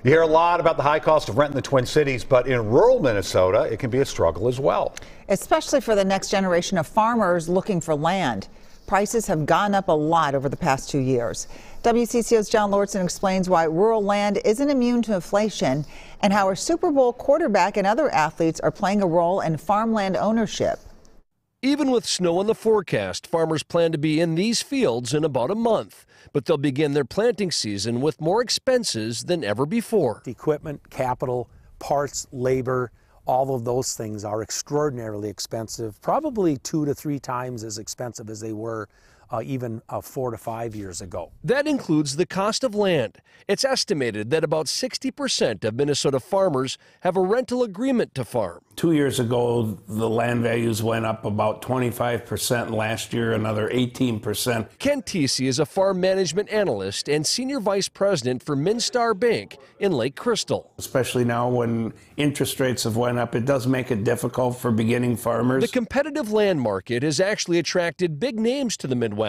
You hear a lot about the high cost of rent in the Twin Cities, but in rural Minnesota, it can be a struggle as well. Especially for the next generation of farmers looking for land. Prices have gone up a lot over the past 2 years. WCCO's John Lordson explains why rural land isn't immune to inflation and how a Super Bowl quarterback and other athletes are playing a role in farmland ownership. Even with snow in the forecast, farmers plan to be in these fields in about a month. But they'll begin their planting season with more expenses than ever before. Equipment, capital, parts, labor, all of those things are extraordinarily expensive, probably 2 to 3 times as expensive as they were even 4 to 5 years ago. That includes the cost of land. It's estimated that about 60% of Minnesota farmers have a rental agreement to farm. 2 years ago, the land values went up about 25%. Last year, another 18%. Ken Tesey is a farm management analyst and senior vice president for Minstar Bank in Lake Crystal. Especially now when interest rates have went up, it does make it difficult for beginning farmers. The competitive land market has actually attracted big names to the Midwest.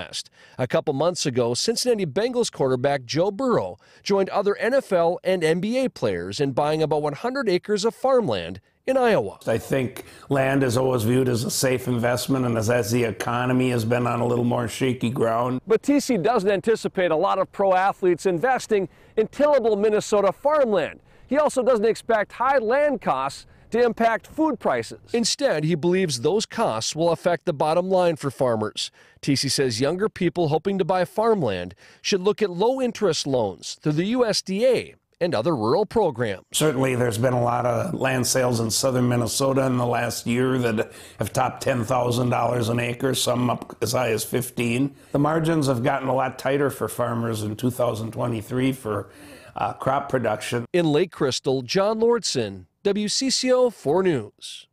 A couple months ago, Cincinnati Bengals quarterback Joe Burrow joined other NFL and NBA players in buying about 100 acres of farmland in Iowa. I think land is always viewed as a safe investment, and as the economy has been on a little more shaky ground. But TC doesn't anticipate a lot of pro athletes investing in tillable Minnesota farmland. He also doesn't expect high land costs to impact food prices. Instead, he believes those costs will affect the bottom line for farmers. TC says younger people hoping to buy farmland should look at low-interest loans through the USDA and other rural programs. Certainly there's been a lot of land sales in southern Minnesota in the last year that have topped $10,000 an acre, some up as high as 15. The margins have gotten a lot tighter for farmers in 2023 for crop production. In Lake Crystal, John Lordson, WCCO 4 News.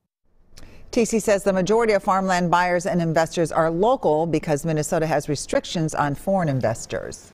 TC says the majority of farmland buyers and investors are local because Minnesota has restrictions on foreign investors.